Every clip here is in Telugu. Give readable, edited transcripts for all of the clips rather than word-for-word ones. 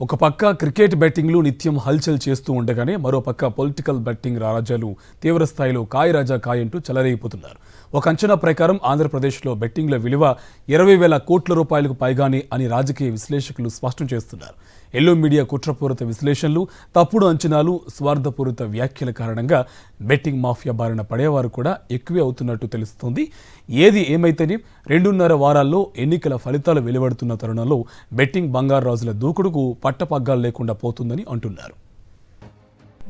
ఒక పక్క క్రికెట్ బెట్టింగ్లు నిత్యం హల్చల్ చేస్తూ ఉండగానే మరో పక్క పొలిటికల్ బెట్టింగ్ రాజాలు తీవ్ర స్థాయిలో కాయ్ రాజా కాయ్ అంటూ చెలరేగిపోతున్నారు. ఒక అంచనా ప్రకారం ఆంధ్రప్రదేశ్లో బెట్టింగ్ల విలువ 20,000 కోట్ల రూపాయలకు పైగానే అని రాజకీయ విశ్లేషకులు స్పష్టం చేస్తున్నారు. ఎల్లో మీడియా కుట్రపూరిత విశ్లేషణలు, తప్పుడు అంచనాలు, స్వార్థపూరిత వ్యాఖ్యల కారణంగా బెట్టింగ్ మాఫియా బారిన పడేవారు కూడా ఎక్కువే అవుతున్నట్టు తెలుస్తోంది. ఏది ఏమైతేనే 2.5 వారాల్లో ఎన్నికల ఫలితాలు వెలువడుతున్న తరుణంలో బెట్టింగ్ బంగారు రాజుల దూకుడుకు పట్టపగ్గాలు లేకుండా పోతుందని అంటున్నారు.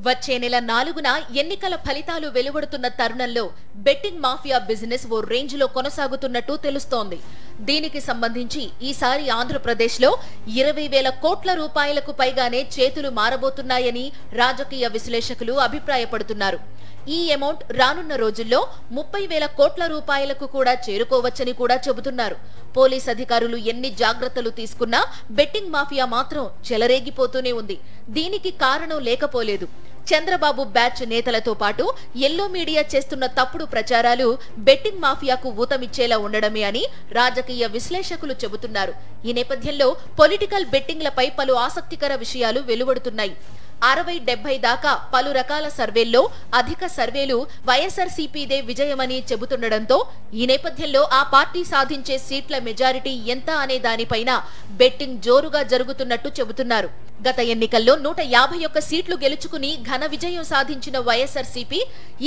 వచ్చే నెల 4న ఎన్నికల ఫలితాలు వెలువడుతున్న తరుణంలో బెట్టింగ్ మాఫియా బిజినెస్ ఓ రేంజ్ లో కొనసాగుతున్నట్టు తెలుస్తోంది. దీనికి సంబంధించి ఈసారి ఆంధ్రప్రదేశ్లో 20,000 కోట్ల రూపాయలకు పైగానే చేతులు మారబోతున్నాయని రాజకీయ విశ్లేషకులు అభిప్రాయపడుతున్నారు. ఈ అమౌంట్ రానున్న రోజుల్లో 30,000 కోట్ల రూపాయలకు కూడా చేరుకోవచ్చని కూడా చెబుతున్నారు. పోలీస్ అధికారులు ఎన్ని జాగ్రత్తలు తీసుకున్నా బెట్టింగ్ మాఫియా మాత్రం చెలరేగిపోతూనే ఉంది. దీనికి కారణం లేకపోలేదు. చంద్రబాబు బ్యాచ్ నేతలతో పాటు ఎల్లో మీడియా చేస్తున్న తప్పుడు ప్రచారాలు బెట్టింగ్ మాఫియాకు ఊతమిచ్చేలా ఉండడమే అని రాజకీయ విశ్లేషకులు చెబుతున్నారు. ఈ నేపథ్యంలో పొలిటికల్ బెట్టింగ్లపై పలు ఆసక్తికర విషయాలు వెలువడుతున్నాయి. 60-70 దాకా పలు రకాల సర్వేల్లో అధిక సర్వేలు వైఎస్ఆర్సీపీదే విజయమని చెబుతుండటంతో ఈ నేపథ్యంలో ఆ పార్టీ సాధించే సీట్ల మెజారిటీ ఎంత అనే దానిపైన బెట్టింగ్ జోరుగా జరుగుతున్నట్టు చెబుతున్నారు. గత ఎన్నికల్లో 151 సీట్లు గెలుచుకుని ఘన విజయం సాధించిన వైఎస్ఆర్సీపీ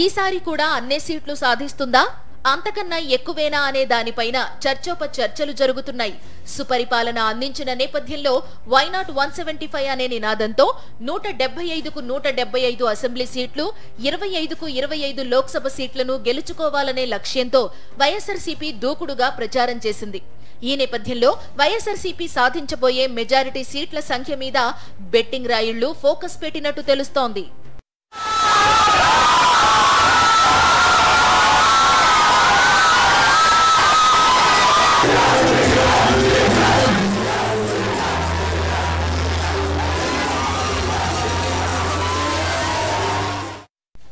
ఈసారి కూడా అన్నే సీట్లు సాధిస్తుందా, అంతకన్నా ఎక్కువేనా అనే దానిపైన చర్చోపచర్చలు జరుగుతున్నాయి. సుపరిపాలన అందించిన నేపథ్యంలో వైనాట్ 175 అనే నినాదంతో 175కు 175 అసెంబ్లీ సీట్లు, 25కు 25 లోక్సభ సీట్లను గెలుచుకోవాలనే లక్ష్యంతో వైఎస్ఆర్సీపీ దూకుడుగా ప్రచారం చేసింది. ఈ నేపథ్యంలో వైఎస్ఆర్సీపీ సాధించబోయే మెజారిటీ సీట్ల సంఖ్య మీద బెట్టింగ్ రాయుళ్లు ఫోకస్ పెట్టినట్టు తెలుస్తోంది.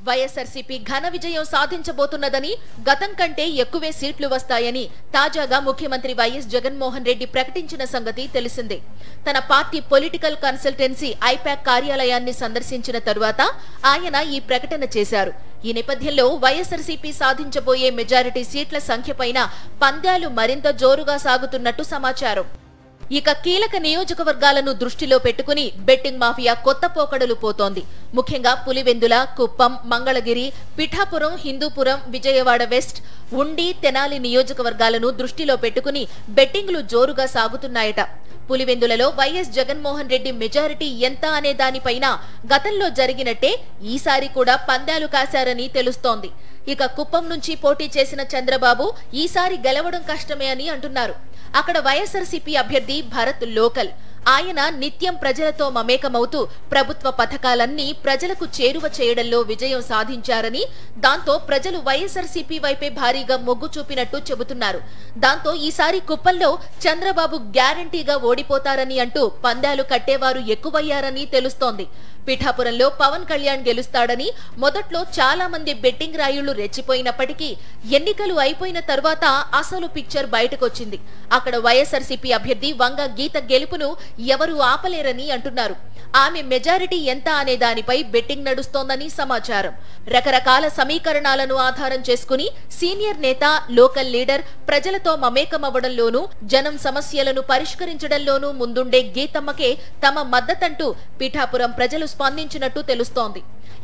వైఎస్ఆర్సీపీ ఘన విజయం సాధించబోతున్నదని, గతం కంటే ఎక్కువే సీట్లు వస్తాయని తాజాగా ముఖ్యమంత్రి వైఎస్ జగన్మోహన్ రెడ్డి ప్రకటించిన సంగతి తెలిసిందే. తన పార్టీ పొలిటికల్ కన్సల్టెన్సీ ఐపాక్ కార్యాలయాన్ని సందర్శించిన తరువాత ఆయన ఈ ప్రకటన చేశారు. ఈ నేపథ్యంలో వైఎస్ఆర్సీపీ సాధించబోయే మెజారిటీ సీట్ల సంఖ్యపైన పందాలు మరింత జోరుగా సాగుతున్నట్టు సమాచారం. ఇక కీలక నియోజకవర్గాలను దృష్టిలో పెట్టుకుని బెట్టింగ్ మాఫియా కొత్త పోకడలు పోతోంది. ముఖ్యంగా పులివెందుల, కుప్పం, మంగళగిరి, పిఠాపురం, హిందూపురం, విజయవాడ వెస్ట్, ఉండి, తెనాలి నియోజకవర్గాలను దృష్టిలో పెట్టుకుని బెట్టింగ్లు జోరుగా సాగుతున్నాయట. పులివెందులలో వైఎస్ జగన్మోహన్ రెడ్డి మెజారిటీ ఎంత అనే దానిపైన గతంలో జరిగినట్టే ఈసారి కూడా పందాలు కాశారని తెలుస్తోంది. ఇక కుప్పం నుంచి పోటీ చేసిన చంద్రబాబు ఈసారి గెలవడం కష్టమే అని అంటున్నారు. అక్కడ వైఎస్ఆర్సీపీ అభ్యర్థి భరత్ లోకల్. ఆయన నిత్యం ప్రజలతో మమేకమవుతూ ప్రభుత్వ పథకాలన్నీ ప్రజలకు చేరువ చేయడంలో విజయం సాధించారని, దాంతో ప్రజలు వైఎస్ఆర్సీపీ వైపే భారీగా మొగ్గు చూపినట్టు చెబుతున్నారు. దాంతో ఈసారి కుప్పంలో చంద్రబాబు గ్యారంటీగా ఓడిపోతారని అంటూ పందాలు కట్టేవారు ఎక్కువయ్యారని తెలుస్తోంది. పిఠాపురంలో పవన్ కళ్యాణ్ గెలుస్తాడని మొదట్లో చాలా మంది బెట్టింగ్ రాయుళ్లు రెచ్చిపోయినప్పటికీ ఎన్నికలు అయిపోయిన తర్వాత అసలు పిక్చర్ బయటకొచ్చింది. అక్కడ వైఎస్ఆర్సీపీ అభ్యర్థి వంగ గీత గెలుపును ఎవరూ ఆపలేరని అంటున్నారు. ఆమె మెజారిటీ ఎంత అనే దానిపై బెట్టింగ్ నడుస్తోందని సమాచారం. రకరకాల సమీకరణాలను ఆధారం చేసుకుని సీనియర్ నేత, లోకల్ లీడర్ ప్రజలతో మమేకమవ్వడంలోనూ జనం సమస్యలను పరిష్కరించడంలోనూ ముందుండే గీతమ్మకే తమ మద్దతంటూ పిఠాపురం ప్రజలు స్పందించినట్టు తెలుస్తోంది.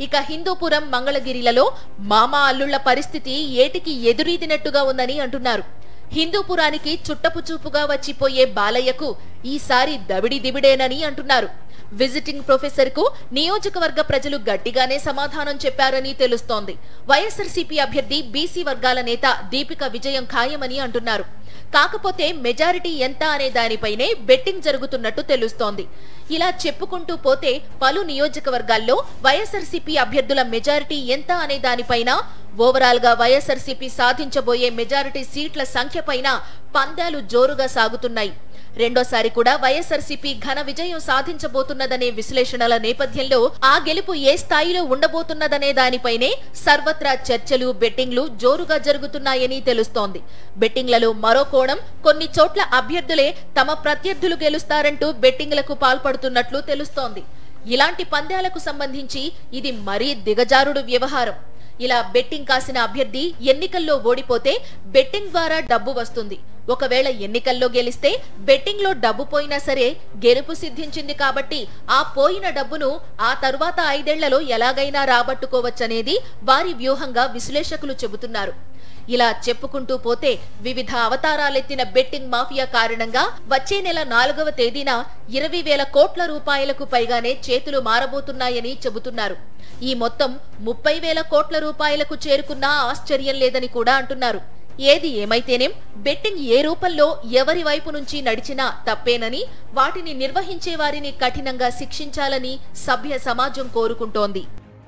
ఇక హిందూపురం, మంగళగిరిలలో మామ అల్లుళ్ల పరిస్థితి ఏటికి ఎదురీదినట్టుగా ఉందని అంటున్నారు. హిందూపురానికి చుట్టపు చూపుగా వచ్చిపోయే బాలయ్యకు ఈసారి దబిడి దిబిడేనని అంటున్నారు. విజిటింగ్ ప్రొఫెసర్ కు నియోజకవర్గ ప్రజలు గట్టిగానే సమాధానం చెప్పారని తెలుస్తోంది. వైఎస్ఆర్సీపీ అభ్యర్థి బీసీ వర్గాల నేత దీపిక విజయం ఖాయమని అంటున్నారు. కాకపోతే మెజారిటీ ఎంత అనే దానిపైనే బెట్టింగ్ జరుగుతున్నట్టు తెలుస్తోంది. ఇలా చెప్పుకుంటూ పోతే పలు నియోజకవర్గాల్లో వైఎస్ఆర్సీపీ అభ్యర్థుల మెజారిటీ ఎంత అనే దానిపైన, ఓవరాల్ గా వైఎస్ఆర్సీపీ సాధించబోయే మెజారిటీ సీట్ల సంఖ్యపైన పందాలు జోరుగా సాగుతున్నాయి. రెండోసారి కూడా వైఎస్ఆర్సీపీ ఘన విజయం సాధించబోతున్నదనే విశ్లేషణల నేపథ్యంలో ఆ గెలుపు ఏ స్థాయిలో ఉండబోతున్నదనే దానిపైనే సర్వత్రా చర్చలు, బెట్టింగ్లు జోరుగా జరుగుతున్నాయని తెలుస్తోంది. బెట్టింగ్లలో మరో కోణం, కొన్ని చోట్ల అభ్యర్థులే తమ ప్రత్యర్థులు గెలుస్తారంటూ బెట్టింగ్లకు పాల్పడుతున్నట్లు తెలుస్తోంది. ఇలాంటి పందాలకు సంబంధించి ఇది మరీ దిగజారుడు వ్యవహారం. ఇలా బెట్టింగ్ కాసిన అభ్యర్థి ఎన్నికల్లో ఓడిపోతే బెట్టింగ్ ద్వారా డబ్బు వస్తుంది. ఒకవేళ ఎన్నికల్లో గెలిస్తే బెట్టింగ్ లో డబ్బు పోయినా సరే గెలుపు సిద్ధించింది కాబట్టి ఆ పోయిన డబ్బును ఆ తరువాత 5 ఏళ్లలో ఎలాగైనా రాబట్టుకోవచ్చనేది వారి వ్యూహంగా విశ్లేషకులు చెబుతున్నారు. ఇలా చెప్పుకుంటూ పోతే వివిధ అవతారాలెత్తిన బెట్టింగ్ మాఫియా కారణంగా వచ్చే నెల 4వ తేదీన 20,000 కోట్ల రూపాయలకు పైగానే చేతులు మారబోతున్నాయని చెబుతున్నారు. ఈ మొత్తం 30,000 కోట్ల రూపాయలకు చేరుకున్నా ఆశ్చర్యం లేదని కూడా అంటున్నారు. ఏది ఏమైతేనేం బెట్టింగ్ ఏ రూపంలో ఎవరి వైపు నుంచి నడిచినా తప్పేనని, వాటిని నిర్వహించే వారిని కఠినంగా శిక్షించాలని సభ్య సమాజం కోరుకుంటోంది.